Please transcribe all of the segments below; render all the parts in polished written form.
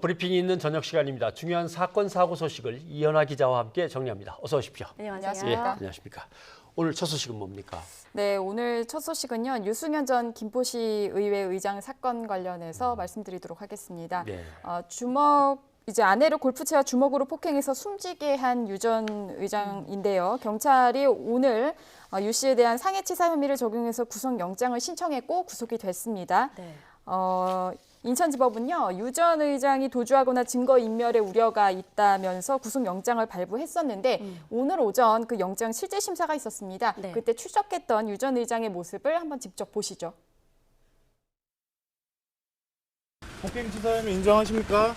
브리핑이 있는 저녁 시간입니다. 중요한 사건 사고 소식을 이현아 기자와 함께 정리합니다. 어서 오십시오. 네, 예, 안녕하십니까. 오늘 첫 소식은 뭡니까? 네, 오늘 첫 소식은요. 유승현 전 김포시 의회 의장 사건 관련해서 말씀드리도록 하겠습니다. 네. 이제 아내를 골프채와 주먹으로 폭행해서 숨지게 한 유 전 의장인데요. 경찰이 오늘 유 씨에 대한 상해치사 혐의를 적용해서 구속영장을 신청했고 구속이 됐습니다. 네. 인천지법은요, 유 전 의장이 도주하거나 증거인멸의 우려가 있다면서 구속영장을 발부했었는데 오늘 오전 그 영장 실질 심사가 있었습니다. 네. 그때 출석했던 유 전 의장의 모습을 한번 직접 보시죠. 폭행치사 혐의 인정하십니까?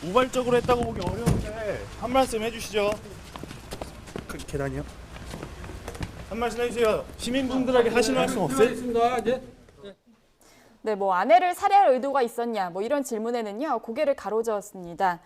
우발적으로 했다고 보기 어려운데 한 말씀 해주시죠. 그 계단이요? 한 말씀 해주세요. 시민분들에게 하실 말씀 없어요? 네, 아내를 살해할 의도가 있었냐, 이런 질문에는요, 고개를 가로저었습니다.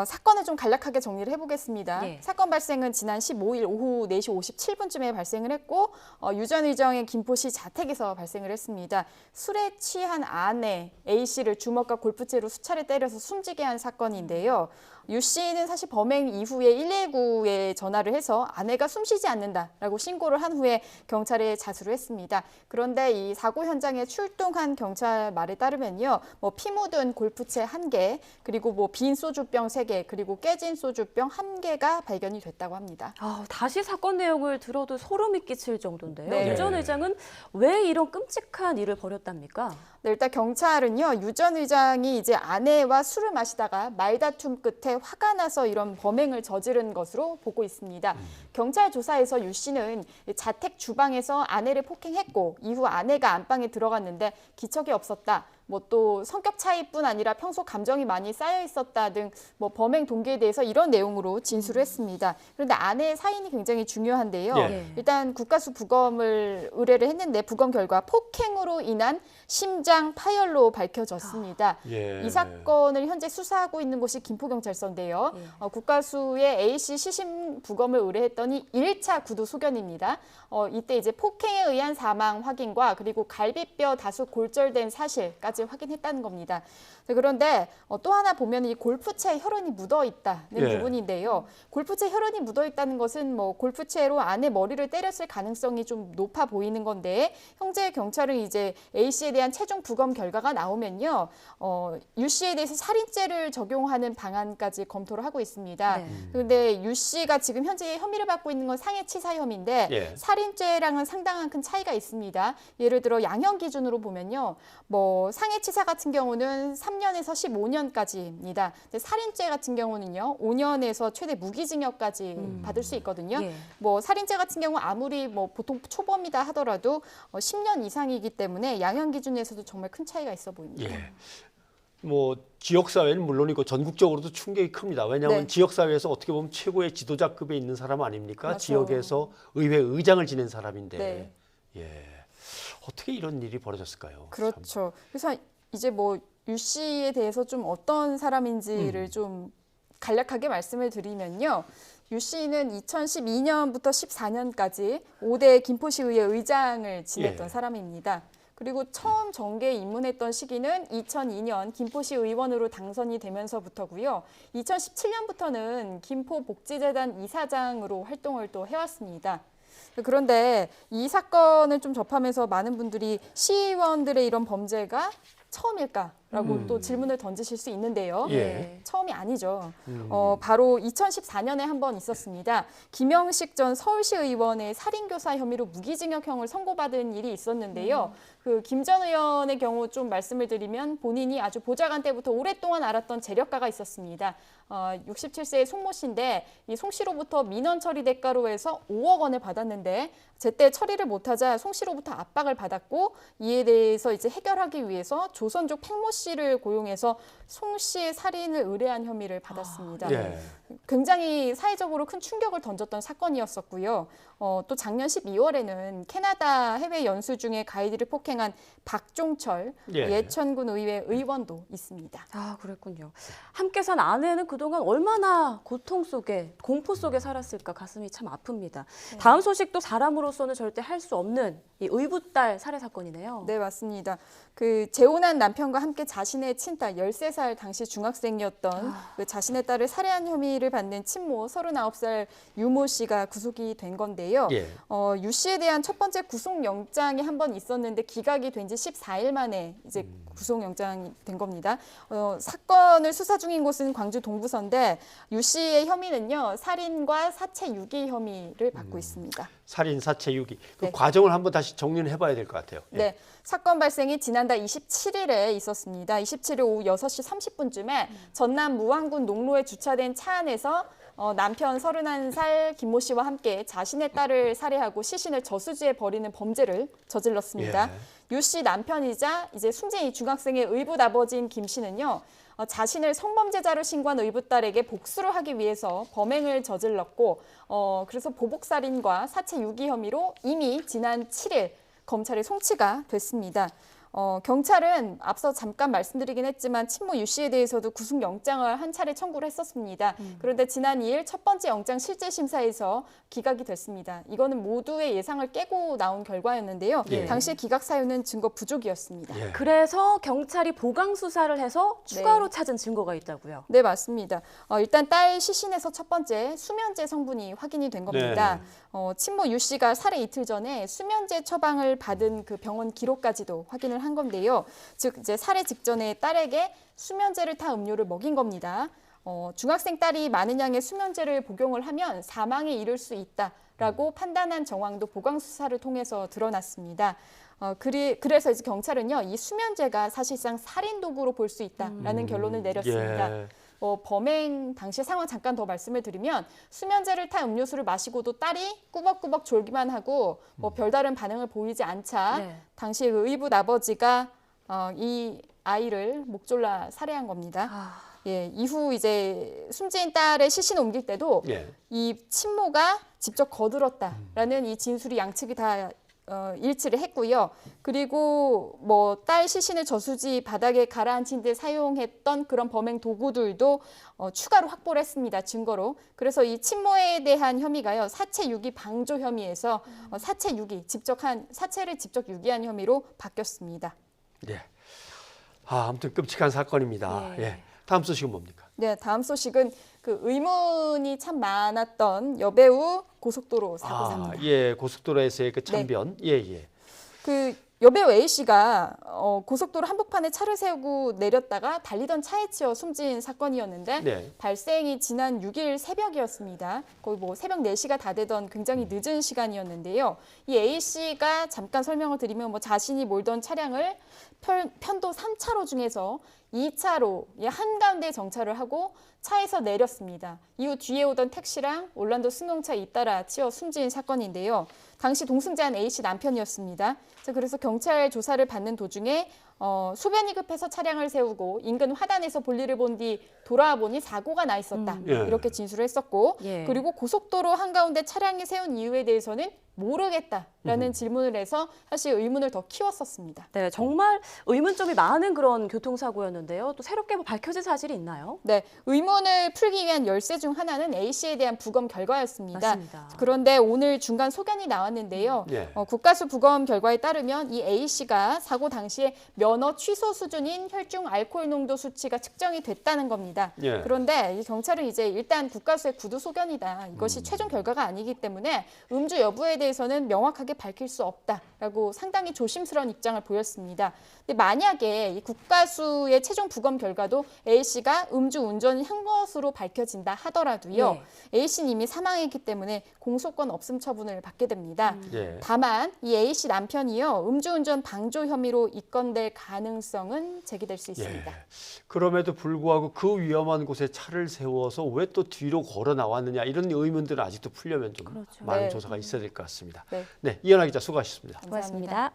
사건을 좀 간략하게 정리를 해보겠습니다. 예. 사건 발생은 지난 15일 오후 4시 57분쯤에 발생을 했고 유 전 의장의 김포시 자택에서 발생을 했습니다. 술에 취한 아내 A 씨를 주먹과 골프채로 수차례 때려서 숨지게 한 사건인데요. 유 씨는 사실 범행 이후에 119에 전화를 해서 아내가 숨쉬지 않는다라고 신고를 한 후에 경찰에 자수를 했습니다. 그런데 이 사고 현장에 출동한 경찰 말에 따르면요, 피 묻은 골프채 1개, 그리고 빈 소주병 3개, 그리고 깨진 소주병 1개가 발견이 됐다고 합니다. 다시 사건 내용을 들어도 소름이 끼칠 정도인데요. 네. 유 전 의장은 왜 이런 끔찍한 일을 벌였답니까? 네, 일단 경찰은요, 유 전 의장이 이제 아내와 술을 마시다가 말다툼 끝에 화가 나서 이런 범행을 저지른 것으로 보고 있습니다. 경찰 조사에서 유 씨는 자택 주방에서 아내를 폭행했고 이후 아내가 안방에 들어갔는데 기척이 없었다. 또 성격 차이뿐 아니라 평소 감정이 많이 쌓여 있었다 등 범행 동기에 대해서 이런 내용으로 진술을 했습니다. 그런데 아내의 사인이 굉장히 중요한데요. 예. 일단 국가수 부검을 의뢰를 했는데 부검 결과 폭행으로 인한 심장 파열로 밝혀졌습니다. 예. 이 사건을 현재 수사하고 있는 곳이 김포경찰서인데요. 국가수의 A씨 시신 부검을 의뢰했더니 1차 구두 소견입니다. 이때 이제 폭행에 의한 사망 확인과 그리고 갈비뼈 다수 골절된 사실까지 확인했다는 겁니다. 그런데 또 하나 보면 이 골프채에 혈흔이 묻어 있다는 예. 부분인데요. 골프채 혈흔이 묻어 있다는 것은 골프채로 아내 머리를 때렸을 가능성이 좀 높아 보이는 건데 현재 경찰은 이제 A 씨에 대한 최종 부검 결과가 나오면요, 유 씨에 대해서 살인죄를 적용하는 방안까지 검토를 하고 있습니다. 네. 그런데 유 씨가 지금 현재 혐의를 받고 있는 건 상해치사 혐의인데 예. 살인죄랑은 상당한 큰 차이가 있습니다. 예를 들어 양형 기준으로 보면요, 상해치사 같은 경우는 3년에서 15년까지입니다. 근데 살인죄 같은 경우는요, 5년에서 최대 무기징역까지 받을 수 있거든요. 예. 살인죄 같은 경우 아무리 보통 초범이다 하더라도 10년 이상이기 때문에 양형 기준에서도 정말 큰 차이가 있어 보입니다. 예. 지역사회는 물론이고 전국적으로도 충격이 큽니다. 왜냐하면 네. 지역사회에서 어떻게 보면 최고의 지도자급에 있는 사람 아닙니까? 맞죠. 지역에서 의회 의장을 지낸 사람인데. 네. 예. 어떻게 이런 일이 벌어졌을까요? 그렇죠. 그래서 이제 유 씨에 대해서 좀 어떤 사람인지를 좀 간략하게 말씀을 드리면요. 유 씨는 2012년부터 14년까지 5대 김포시의회 의장을 지냈던 예. 사람입니다. 그리고 처음 정계에 입문했던 시기는 2002년 김포시 의원으로 당선이 되면서부터고요. 2017년부터는 김포복지재단 이사장으로 활동을 또 해왔습니다. 그런데 이 사건을 좀 접하면서 많은 분들이 시의원들의 이런 범죄가 처음일까라고 또 질문을 던지실 수 있는데요. 예. 처음이 아니죠. 바로 2014년에 한 번 있었습니다. 김영식 전 서울시 의원의 살인교사 혐의로 무기징역형을 선고받은 일이 있었는데요. 그 김 전 의원의 경우 좀 말씀을 드리면 본인이 아주 보좌관 때부터 오랫동안 알았던 재력가가 있었습니다. 67세의 송모 씨인데 이 송 씨로부터 민원 처리 대가로 해서 5억 원을 받았는데 제때 처리를 못하자 송 씨로부터 압박을 받았고 이에 대해서 이제 해결하기 위해서 조선족 팽모 씨를 고용해서 송 씨의 살인을 의뢰한 혐의를 받았습니다. 예. 굉장히 사회적으로 큰 충격을 던졌던 사건이었었고요. 또 작년 12월에는 캐나다 해외 연수 중에 가이드를 폭행한 박종철 예. 예천군 의회 의원도 있습니다. 아, 그랬군요. 함께 산 아내는 그동안 얼마나 고통 속에, 공포 속에 살았을까 가슴이 참 아픕니다. 다음 소식도 사람으로서는 절대 할 수 없는 이 의붓딸 살해 사건이네요. 네, 맞습니다. 그 재혼한 남편과 함께 자신의 친딸 13살 당시 중학생이었던 그 자신의 딸을 살해한 혐의를 받는 친모 39살 유모 씨가 구속이 된 건데요. 예. 유 씨에 대한 첫 번째 구속영장이 한 번 있었는데 기각이 된 지 14일 만에 이제 구속영장이 된 겁니다. 사건을 수사 중인 곳은 광주 동부서인데 유 씨의 혐의는요, 살인과 사체 유기 혐의를 받고 있습니다. 살인, 사체, 유기. 그 네. 과정을 한번 다시 정리를 해봐야 될 것 같아요. 예. 네, 사건 발생이 지난달 27일에 있었습니다. 27일 오후 6시 30분쯤에 전남 무안군 농로에 주차된 차 안에서 남편 31살 김모 씨와 함께 자신의 딸을 살해하고 시신을 저수지에 버리는 범죄를 저질렀습니다. 유 씨 남편이자 이제 숨진 이 중학생의 의붓 아버지인 김 씨는요, 자신을 성범죄자로 신고한 의붓딸에게 복수를 하기 위해서 범행을 저질렀고, 그래서 보복살인과 사체 유기 혐의로 이미 지난 7일 검찰에 송치가 됐습니다. 경찰은 앞서 잠깐 말씀드리긴 했지만 친모 유 씨에 대해서도 구속영장을 한 차례 청구를 했었습니다. 그런데 지난 2일 첫 번째 영장 실질심사에서 기각이 됐습니다. 이거는 모두의 예상을 깨고 나온 결과였는데요. 예. 당시 기각 사유는 증거 부족이었습니다. 예. 그래서 경찰이 보강 수사를 해서 추가로 찾은 증거가 있다고요. 네, 맞습니다. 일단 딸 시신에서 첫 번째 수면제 성분이 확인이 된 겁니다. 친모 유 씨가 살해 이틀 전에 수면제 처방을 받은 그 병원 기록까지도 확인을 한 건데요. 즉 이제 살해 직전에 딸에게 수면제를 탄 음료를 먹인 겁니다. 중학생 딸이 많은 양의 수면제를 복용을 하면 사망에 이를 수 있다라고 판단한 정황도 보강 수사를 통해서 드러났습니다. 그래서 이제 경찰은요, 이 수면제가 사실상 살인 도구로 볼 수 있다라는 결론을 내렸습니다. 예. 범행 당시 상황 잠깐 더 말씀을 드리면 수면제를 탄 음료수를 마시고도 딸이 꾸벅꾸벅 졸기만 하고 별다른 반응을 보이지 않자 네. 당시 그 의붓 아버지가 이 아이를 목 졸라 살해한 겁니다. 아, 예, 이후 이제 숨진 딸의 시신을 옮길 때도 예. 이 친모가 직접 거들었다라는 이 진술이 양측이 다 일치를 했고요. 그리고 뭐 딸 시신을 저수지 바닥에 가라앉힌 데 사용했던 그런 범행 도구들도 추가로 확보를 했습니다. 증거로. 그래서 이 친모에 대한 혐의가요, 사체 유기 방조 혐의에서 사체 유기, 사체를 직접 유기한 혐의로 바뀌었습니다. 예. 아무튼 끔찍한 사건입니다. 예. 예. 다음 소식은 뭡니까? 네, 다음 소식은 그 의문이 참 많았던 여배우 고속도로 사고사입니다. 예, 고속도로에서의 그 참변. 예, 예. 그 여배우 A 씨가 고속도로 한복판에 차를 세우고 내렸다가 달리던 차에 치여 숨진 사건이었는데 네. 발생이 지난 6일 새벽이었습니다. 거의 뭐 새벽 4시가 다 되던 굉장히 늦은 시간이었는데요. 이 A 씨가 잠깐 설명을 드리면 뭐 자신이 몰던 차량을 편도 3차로 중에서 2차로의 한가운데 정차를 하고 차에서 내렸습니다. 이후 뒤에 오던 택시랑 올란도 승용차에 잇따라 치여 숨진 사건인데요. 당시 동승자는 A씨 남편이었습니다. 그래서 경찰 조사를 받는 도중에 소변이 급해서 차량을 세우고 인근 화단에서 볼일을 본 뒤 돌아와 보니 사고가 나 있었다. 예. 이렇게 진술을 했었고 예. 그리고 고속도로 한가운데 차량이 세운 이유에 대해서는 모르겠다라는 질문을 해서 사실 의문을 더 키웠었습니다. 네, 정말 의문점이 많은 그런 교통사고였는데요. 또 새롭게 뭐 밝혀진 사실이 있나요? 네, 의문을 풀기 위한 열쇠 중 하나는 A씨에 대한 부검 결과였습니다. 맞습니다. 그런데 오늘 중간 소견이 나왔는데요. 예. 국가수 부검 결과에 따르면 이 A씨가 사고 당시에 면허 취소 수준인 혈중 알코올 농도 수치가 측정이 됐다는 겁니다. 예. 그런데 이 경찰은 이제 일단 국가수의 구두 소견이다. 이것이 최종 결과가 아니기 때문에 음주 여부에 대해서는 명확하게 밝힐 수 없다라고 상당히 조심스러운 입장을 보였습니다. 근데 만약에 이 국가수의 최종 부검 결과도 A씨가 음주 운전을 한 것으로 밝혀진다 하더라도요. A씨는 이미 사망했기 때문에 공소권 없음 처분을 받게 됩니다. 예. 다만 이 A씨 남편이요. 음주운전 방조 혐의로 입건될 가능성은 제기될 수 있습니다. 예. 그럼에도 불구하고 그 위험한 곳에 차를 세워서 왜 또 뒤로 걸어 나왔느냐 이런 의문들은 아직도 풀려면 좀 그렇죠. 많은 네. 조사가 있어야 될 것 같습니다. 네. 네, 이현아 기자 수고하셨습니다. 고맙습니다.